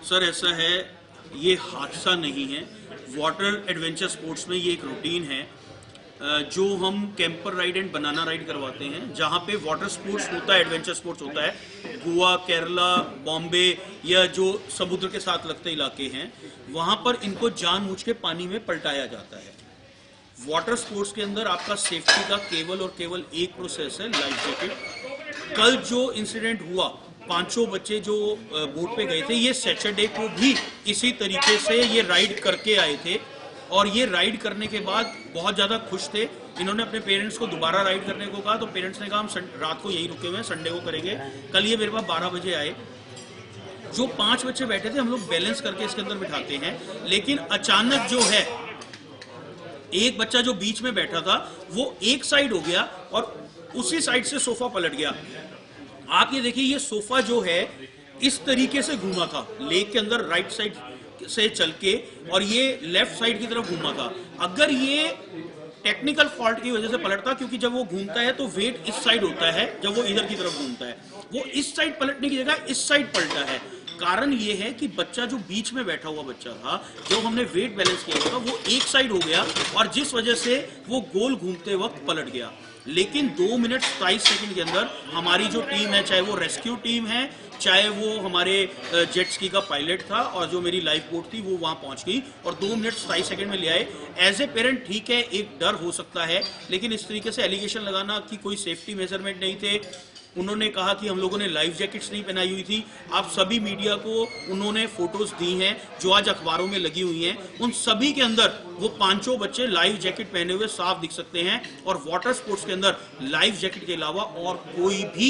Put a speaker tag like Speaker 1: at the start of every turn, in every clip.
Speaker 1: Sir ऐसा है, ये हादसा नहीं है। वाटर एडवेंचर स्पोर्ट्स में ये एक रूटीन है जो हम camper ride and banana ride करवाते हैं। जहाँ पे वाटर स्पोर्ट्स होता है, एडवेंचर स्पोर्ट्स होता है, गोवा, केरला, बॉम्बे या जो समुद्र के साथ लगते इलाके हैं, वहाँ पर इनको जानबूझ के पानी में पलटाया जाता है। वाटर स्पोर्ट्स के अंदर आपका सेफ्टी का केवल और केवल एक प्रोसेस है, लाइफ जैकेट। कल जो इंसिडेंट हुआ, 5 बच्चे जो बोट पे गए थे, ये सैटरडे को भी इसी तरीके से ये राइड करके आए थे और ये राइड करने के बाद बहुत ज़्यादा खुश थे। इन्होंने अपने पेरेंट्स को दोबारा राइड करने को कहा, तो पेरेंट्स ने कहा हम रात को यहीं रुके हुए हैं, संडे को करेंगे। कल ये मेरे पास 12 बजे आए। जो 5 बच्चे बैठे थे, हम लोग बैलेंस करके इसके अंदर बिठाते हैं, लेकिन अचानक जो है एक बच्चा जो बीच में बैठा था वो एक साइड हो गया और उसी साइड से सोफा पलट गया। आप ये देखिए, ये सोफा जो है इस तरीके से घूमा था लेक के अंदर, राइट साइड से चल के, और ये लेफ्ट साइड की तरफ घूमा था। अगर ये टेक्निकल फॉल्ट की वजह से पलटता, क्योंकि जब वो घूमता है तो वेट इस साइड होता है, जब वो इधर की तरफ घूमता है, वो इस साइड पलटने की जगह इस साइड पलटा है। कारण ये है कि बच्चा जो बीच में बैठा हुआ बच्चा था, जो हमने वेट बैलेंस किया था, वो एक साइड हो गया और जिस वजह से वो गोल घूमते वक्त पलट गया। लेकिन 2 मिनट 27 सेकंड के अंदर हमारी जो टीम है, चाहे वो रेस्क्यू टीम है, चाहे वो हमारे जेट स्की का पायलट था और जो मेरी लाइफ बोट थी, वो वहां पहुंच गई और 2 मिनट 27 सेकंड में ले आए। एज ए पेरेंट ठीक है, एक डर हो सकता है, लेकिन इस तरीके से एलिगेशन लगाना कि कोई सेफ्टी मेजरमेंट नहीं थे। उन्होंने कहा कि हम लोगों ने लाइफ जैकेट्स नहीं पहनाई हुई थी। आप सभी मीडिया को उन्होंने फोटोज दी हैं जो आज अखबारों में लगी हुई हैं, उन सभी के अंदर वो 5 बच्चे लाइफ जैकेट पहने हुए साफ दिख सकते हैं। और वाटर स्पोर्ट्स के अंदर लाइफ जैकेट के अलावा और कोई भी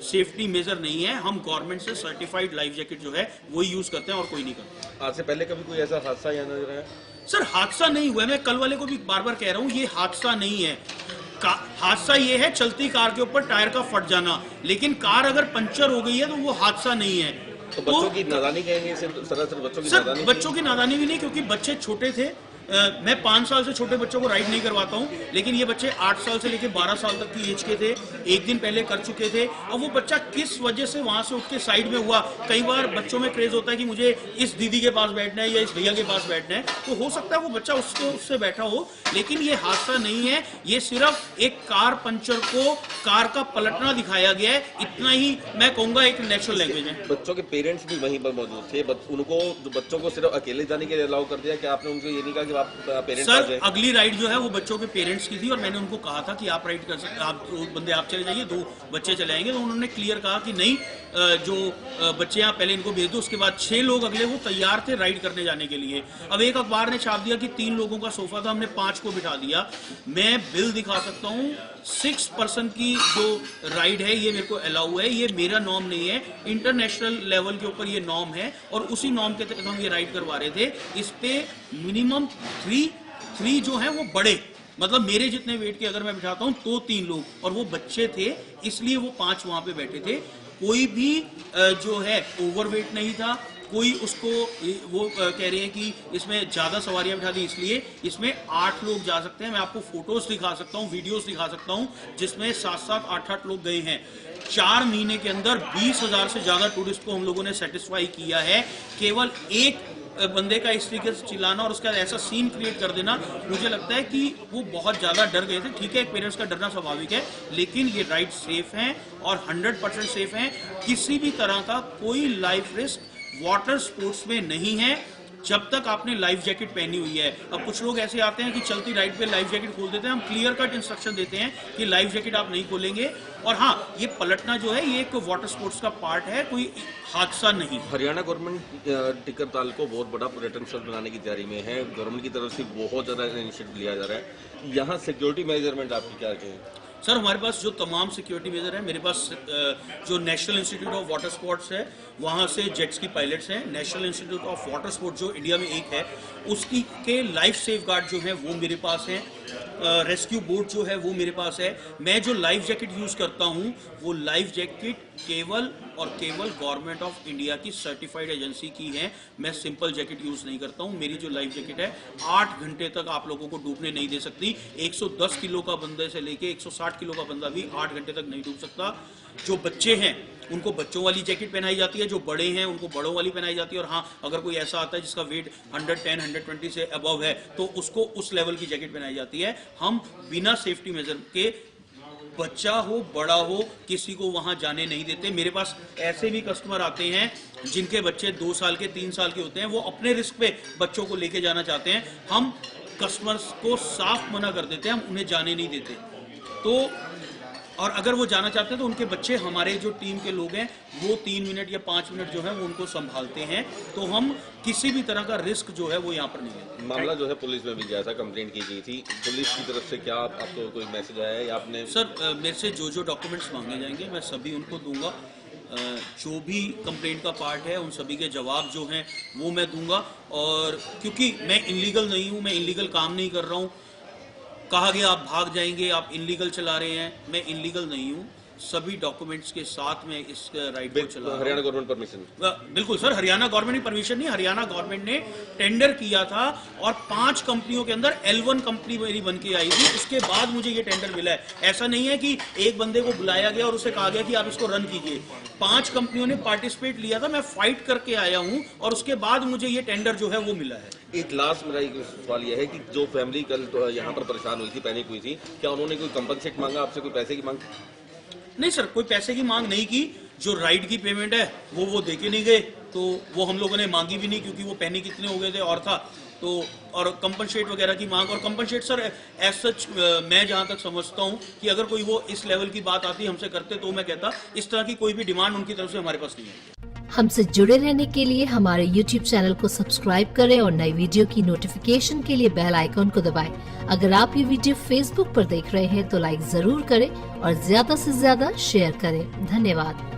Speaker 1: सेफ्टी मेजर नहीं है। हम गवर्नमेंट से सर्टिफाइड लाइफ जैकेट जो है वही यूज करते हैं और कोई नहीं करता।
Speaker 2: आज से पहले कभी कोई ऐसा हादसा या नजर आया?
Speaker 1: सर हादसा नहीं हुआ, मैं कल वाले को भी बार बार कह रहा हूँ, ये हादसा नहीं है। हादसा ये है चलती कार के ऊपर टायर का फट जाना, लेकिन कार अगर पंचर हो गई है तो वो हादसा नहीं है।
Speaker 2: तो बच्चों की नादानी कहेंगे, सरासर बच्चों की
Speaker 1: नादानी भी नहीं, क्योंकि बच्चे छोटे थे। मैं 5 साल से छोटे बच्चों को राइड नहीं करवाता हूँ, लेकिन ये बच्चे 8 साल से लेकर 12 साल तक की एज के थे। एक दिन पहले कर चुके थे। अब वो बच्चा किस वजह से वहां से उठ के साइड में हुआ, कई बार बच्चों में क्रेज होता है कि मुझे इस दीदी के पास बैठना है या इस भैया के पास बैठना है, तो हो सकता है वो बच्चा उससे बैठा हो, लेकिन ये हादसा नहीं है। ये सिर्फ एक कार पंचर को कार का पलटना दिखाया गया है, इतना ही मैं कहूंगा एक नेचुरल लैंग्वेज है।
Speaker 2: बच्चों के पेरेंट्स भी वहीं पर मौजूद थे, उनको बच्चों को सिर्फ अकेले जाने के लिए अलाउ कर दिया कि आपने उनको ये नहीं कहा कि
Speaker 1: सर अगली राइड जो है वो बच्चों के पेरेंट्स की थी और मैंने उनको कहा था कि आप राइड कर सकते, आप 2 बंदे आप चले जाइए, 2 बच्चे चले आएंगे। तो उन्होंने क्लियर कहा कि नहीं, जो बच्चे यहाँ पहले इनको भेज दो। उसके बाद 6 लोग अगले वो तैयार थे राइड करने जाने के लिए। अब एक अखबार ने छाप दिया कि 3 लोगों का सोफा था, हमने 5 को बिठा दिया। मैं बिल दिखा सकता हूँ, 6 पर्सन की जो राइड है ये मेरे को अलाउ है। ये मेरा नॉर्म नहीं है, इंटरनेशनल लेवल के ऊपर ये नॉर्म है और उसी नॉर्म के तहत हम ये राइड करवा रहे थे। इस पे मिनिमम 3 जो है वो बड़े, मतलब मेरे जितने वेट के अगर मैं बिठाता हूँ तो 3 लोग, और वो बच्चे थे इसलिए वो 5 वहां पे बैठे थे। कोई भी जो है ओवरवेट नहीं था। कोई उसको वो कह रहे हैं कि इसमें ज्यादा सवारियां बिठा दी, इसलिए इसमें 8 लोग जा सकते हैं। मैं आपको फोटोज दिखा सकता हूँ, वीडियोस दिखा सकता हूँ, जिसमें 7-7, 8-8 लोग गए हैं। 4 महीने के अंदर 20,000 से ज्यादा टूरिस्ट को हम लोगों ने सेटिस्फाई किया है। केवल एक बंदे का इस तरीके से चिल्लाना और उसका ऐसा सीन क्रिएट कर देना, मुझे लगता है कि वो बहुत ज्यादा डर गए थे। ठीक है, एक पेरेंट्स का डरना स्वाभाविक है, लेकिन ये राइड सेफ हैं और 100% सेफ हैं। किसी भी तरह का कोई लाइफ रिस्क वाटर स्पोर्ट्स में नहीं है जब तक आपने लाइफ जैकेट पहनी हुई है। अब कुछ लोग ऐसे आते हैं कि चलती राइड पे लाइफ जैकेट खोल देते हैं। हम क्लियर कट इंस्ट्रक्शन देते हैं कि लाइफ जैकेट आप नहीं खोलेंगे। और हाँ, ये पलटना जो है ये एक वाटर स्पोर्ट्स का पार्ट है, कोई हादसा नहीं।
Speaker 2: हरियाणा गवर्नमेंट टिक्कर ताल को बहुत बड़ा पर्यटन स्थल बनाने की तैयारी में है। गवर्नमेंट की तरफ से बहुत ज़्यादा इनिशिएटिव लिया जा रहा है। यहाँ सिक्योरिटी मेजरमेंट आपकी क्या कहें?
Speaker 1: सर हमारे पास जो तमाम सिक्योरिटी मेजर है, मेरे पास जो national institute of water sports है वहाँ से जेट्स की पायलट्स हैं। National institute of water sports जो इंडिया में एक है, उसकी के लाइफ सेफ गार्ड जो है वो मेरे पास हैं। रेस्क्यू बोट जो है वो मेरे पास है। मैं जो लाइफ जैकेट यूज़ करता हूँ वो लाइफ जैकेट केवल और केवल गवर्नमेंट ऑफ इंडिया की सर्टिफाइड एजेंसी की है। मैं सिंपल जैकेट यूज़ नहीं करता हूँ। मेरी जो लाइफ जैकेट है 8 घंटे तक आप लोगों को डूबने नहीं दे सकती। 110 किलो का बंदे से लेके 160 किलो का बंदा भी 8 घंटे तक नहीं डूब सकता। जो बच्चे हैं उनको बच्चों वाली जैकेट पहनाई जाती है, जो बड़े हैं उनको बड़ों वाली पहनाई जाती है, और हाँ अगर कोई ऐसा आता है जिसका वेट 110 120 से अबव है तो उसको उस लेवल की जैकेट पहनाई जाती है। हम बिना सेफ्टी मेजर के, बच्चा हो बड़ा हो, किसी को वहां जाने नहीं देते। मेरे पास ऐसे भी कस्टमर आते हैं जिनके बच्चे 2 साल के 3 साल के होते हैं, वो अपने रिस्क पे बच्चों को लेके जाना चाहते हैं, हम कस्टमर्स को साफ मना कर देते हैं, हम उन्हें जाने नहीं देते। तो और अगर वो जाना चाहते हैं तो उनके बच्चे, हमारे जो टीम के लोग हैं वो 3 मिनट या 5 मिनट जो है वो उनको संभालते हैं। तो हम किसी भी तरह का रिस्क जो है वो यहाँ पर नहीं है।
Speaker 2: मामला जो है पुलिस में भी गया था, कंप्लेंट की गई थी, पुलिस की तरफ से क्या आपको कोई मैसेज आया है या आपने?
Speaker 1: सर मेरे से जो डॉक्यूमेंट्स मांगे जाएंगे मैं सभी उनको दूंगा। जो भी कंप्लेंट का पार्ट है उन सभी के जवाब जो हैं वो मैं दूंगा। और क्योंकि मैं इलीगल नहीं हूँ, मैं इलीगल काम नहीं कर रहा हूँ। कहा गया आप भाग जाएंगे, आप इलीगल चला रहे हैं, मैं इलीगल नहीं हूँ। सभी डॉक्यूमेंट्स के साथ में इस राइड को चला रहा हूं।
Speaker 2: Haryana government permission?
Speaker 1: बिल्कुल सर, हरियाणा गवर्नमेंट ने परमिशन नहीं, हरियाणा गवर्नमेंट ने टेंडर किया था और 5 कंपनियों के अंदर L1 कंपनी मेरी बन के आई थी, उसके बाद मुझे ये टेंडर मिला है। ऐसा नहीं है कि एक बंदे को बुलाया गया और उसे कहा गया कि आप इसको रन कीजिए। 5 कंपनियों ने पार्टिसिपेट लिया था, मैं फाइट करके आया हूँ और उसके बाद मुझे ये टेंडर जो है वो मिला है।
Speaker 2: एक लास्ट मेरा एक सवाल यह है कि जो फैमिली कल तो यहाँ पर परेशान हुई थी, पैनिक हुई थी, क्या उन्होंने कोई कंपनसेट मांगा आपसे, कोई पैसे की मांग?
Speaker 1: नहीं सर, कोई पैसे की मांग नहीं की। जो राइड की पेमेंट है वो दे के नहीं गए, तो वो हम लोगों ने मांगी भी नहीं क्योंकि वो पैनिक कितने हो गए थे और था तो। और कंपनसेट वगैरह की मांग, और कंपनसेट सर एज सच मैं जहां तक समझता हूं कि अगर कोई वो इस लेवल की बात आती हमसे करते तो मैं कहता इस तरह की कोई भी डिमांड उनकी तरफ से हमारे पास नहीं है।
Speaker 3: हमसे जुड़े रहने के लिए हमारे YouTube चैनल को सब्सक्राइब करें और नई वीडियो की नोटिफिकेशन के लिए बेल आइकॉन को दबाएं। अगर आप ये वीडियो Facebook पर देख रहे हैं तो लाइक जरूर करें और ज्यादा से ज्यादा शेयर करें। धन्यवाद।